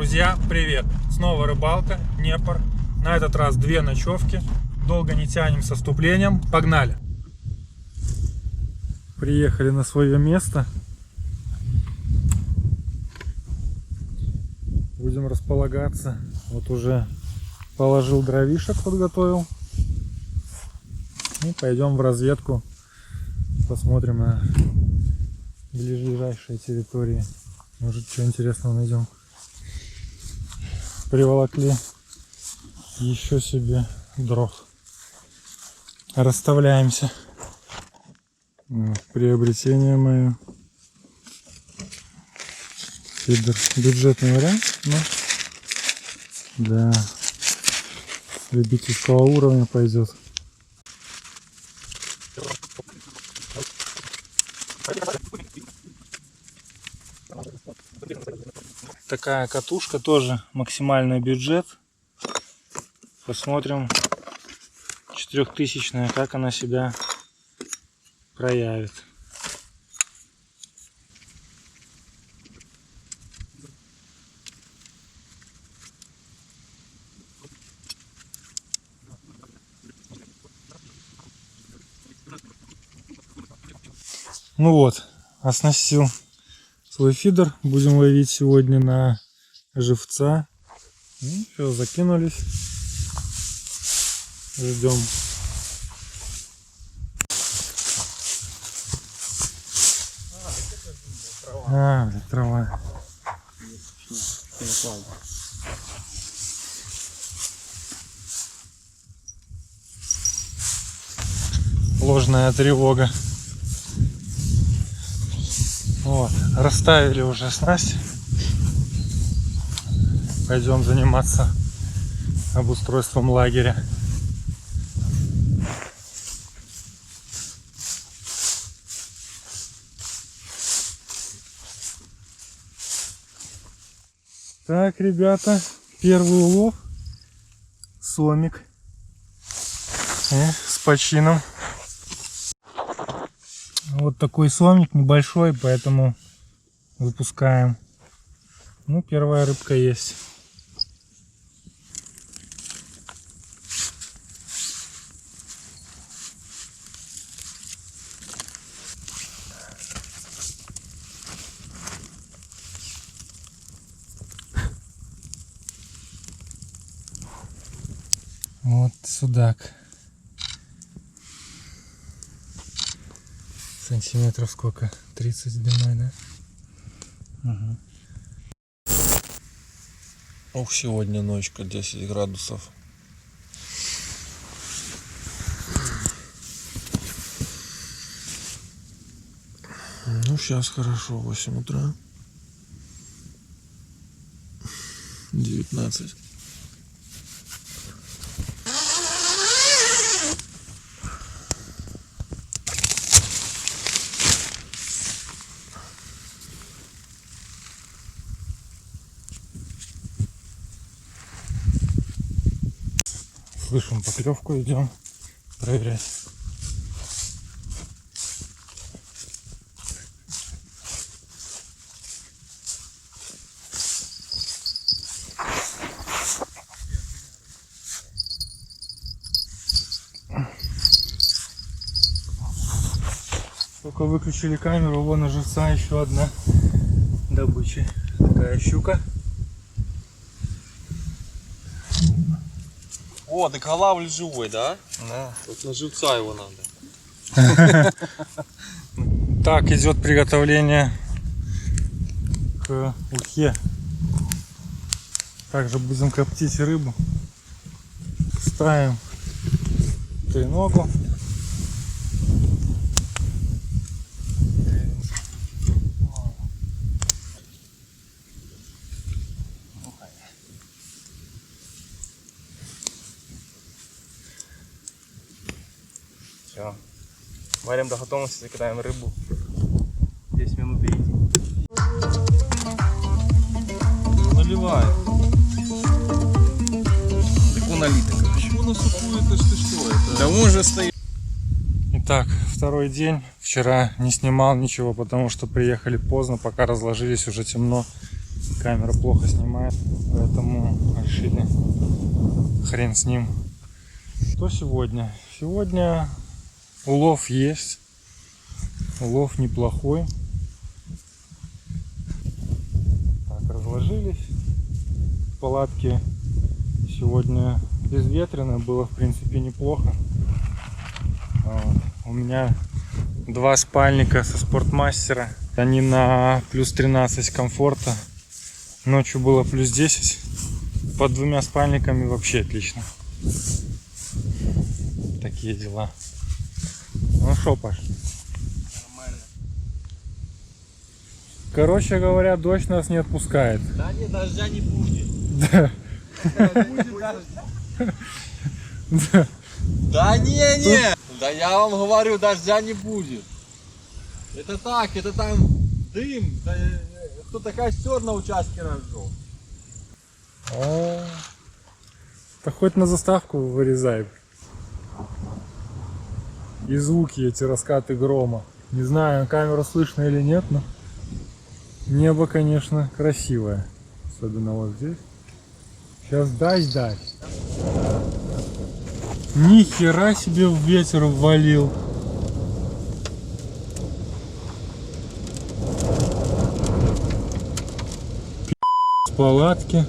Друзья, привет! Снова рыбалка, Днепр. На этот раз 2 ночевки. Долго не тянем со вступлением. Погнали! Приехали на свое место. Будем располагаться. Вот уже положил дровишек, подготовил. И пойдем в разведку. Посмотрим на ближайшие территории. Может, что интересного найдем. Приволокли еще себе дров. Расставляемся. Приобретение мое. Фидер. Бюджетный вариант, но да, любительского уровня пойдет. Такая катушка, тоже максимальный бюджет. Посмотрим, 4000-я, как она себя проявит. Ну вот, оснастил свой фидер. Будем ловить сегодня на живца. Ну, все, закинулись. Ждем. Трава. Ложная тревога. Вот, расставили уже снасть. Пойдем заниматься обустройством лагеря. Так, ребята, первый улов. Сомик. И с почином. Вот такой сомик, небольшой, поэтому выпускаем. Ну, первая рыбка есть. Вот судак. Сантиметров сколько? 30 длиной, да? Угу. Ох, сегодня ночка 10 градусов. Ну, сейчас хорошо, 8 утра. 19. Слышим поклевку, идем проверять. Только выключили камеру, вон у живца еще одна добыча. Такая щука. О, так голавль живой, да? Да. Вот на живца его надо. Так, идет приготовление к ухе. Также будем коптить рыбу. Ставим треногу. Все. Варим до готовности, закидаем рыбу. 10 минут и идти. Наливай. Так он налитый, короче. Почему на сухую? Это ж ты что? Это... Да он же стоит. Итак, второй день. Вчера не снимал ничего, потому что приехали поздно, пока разложились, уже темно. камера плохо снимает, поэтому решили хрен с ним. Что сегодня? Сегодня улов есть, улов неплохой. Так, разложились. Палатки сегодня безветренно, было в принципе неплохо. Вот. У меня 2 спальника со Спортмастера, они на плюс 13 комфорта. Ночью было плюс 10. Под 2 спальниками вообще отлично. Такие дела. Ну шо, Паш? Нормально. Короче говоря, дождь нас не отпускает. Да нет, дождя не будет. Да. Будет дождь. Да не. Да я вам говорю, дождя не будет. Это так, это там дым. Да, кто-то костер на участке разжег. О, да хоть на заставку вырезай. И звуки, эти раскаты грома. Не знаю, камера слышно или нет, но небо, конечно, красивое. Особенно вот здесь. Сейчас дождь. Ни хера себе в ветер ввалил. С палатки.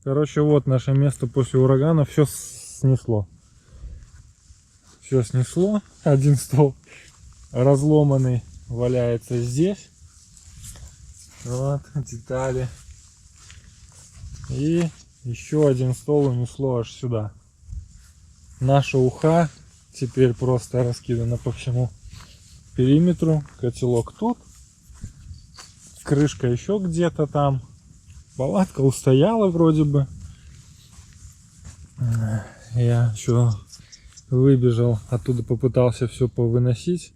Короче, вот наше место после урагана. Все снесло. Все снесло. Один стол разломанный валяется здесь. Вот, детали. И еще один стол унесло аж сюда. Наша уха теперь просто раскидана по всему периметру. Котелок тут. Крышка еще где-то там. Палатка устояла вроде бы. Я еще выбежал оттуда, попытался все повыносить.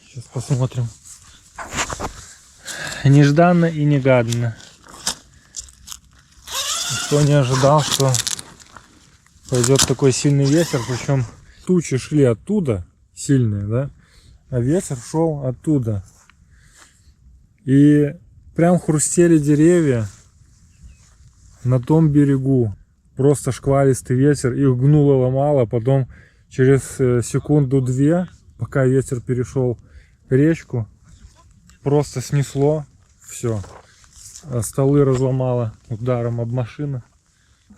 Сейчас посмотрим. Нежданно и негаданно. Никто не ожидал, что пойдет такой сильный ветер. Причем тучи шли оттуда, сильные, да? А ветер шел оттуда. И Прям хрустели деревья на том берегу. Просто шквалистый ветер, их гнуло, ломало, потом через секунду-две, пока ветер перешел речку, просто снесло все. Столы разломало ударом об машину.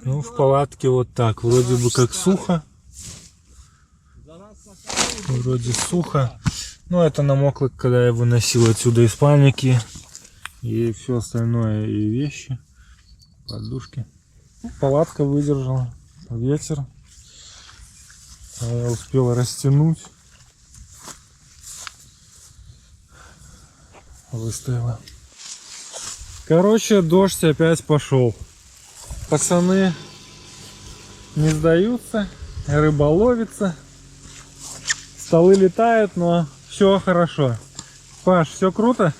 Ну, в палатке вот так, вроде бы как сухо. Вроде сухо. Но это намокло, когда я выносил отсюда из спальники. И все остальное, и вещи, подушки. Палатка выдержала ветер. Я успел растянуть. Выставила. Короче, дождь опять пошел. Пацаны не сдаются, рыба ловится. Столы летают, но все хорошо. Паш, все круто?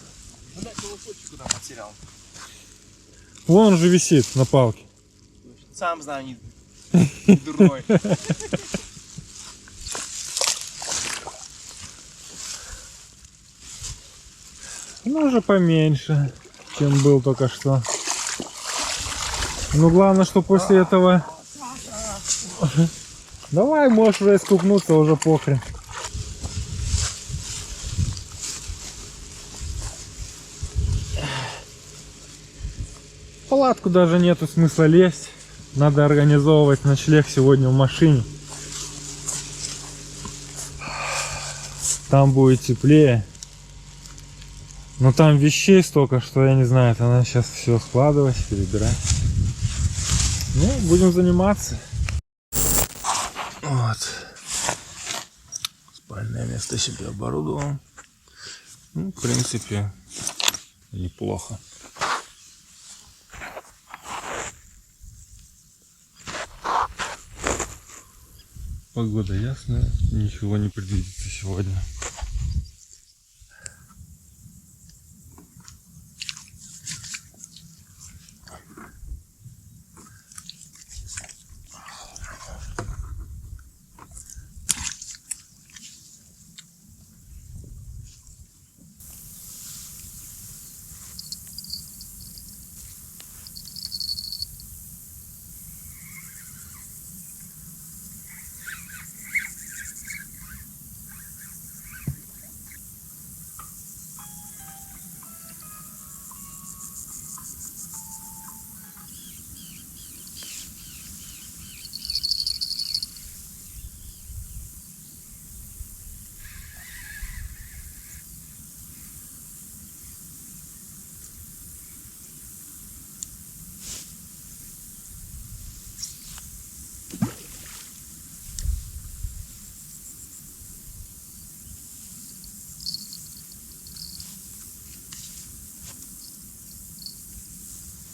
Вон он же висит на палке. Сам знаю, не дурной. Ну, уже поменьше, чем был только что. Ну, главное, что после этого... Давай, можешь уже искупнуться, уже похрен. В палатку даже нету смысла лезть. Надо организовывать ночлег сегодня в машине. Там будет теплее. Но там вещей столько, что я не знаю, это надо сейчас все складывать, перебирать. Ну, будем заниматься. Вот. Спальное место себе оборудовал. Ну, в принципе, неплохо. Погода ясная, ничего не предвидится сегодня.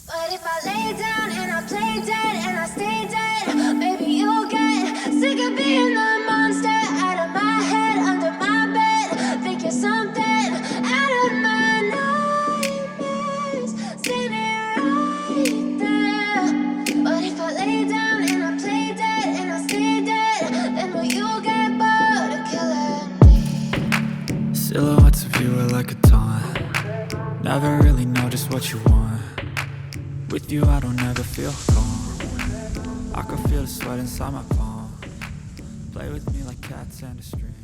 But if I lay down and I play dead and I stay dead, baby, you'll get sick of being the monster out of my head, under my bed. Think you're something out of my nightmares, standing right there. But if I lay down and I play dead and I stay dead, then will you get bored of killing me? Silhouettes of you are like a taunt. Never really know just what you want. With you I don't ever feel calm. I can feel the sweat inside my palm. Play with me like cats and a string.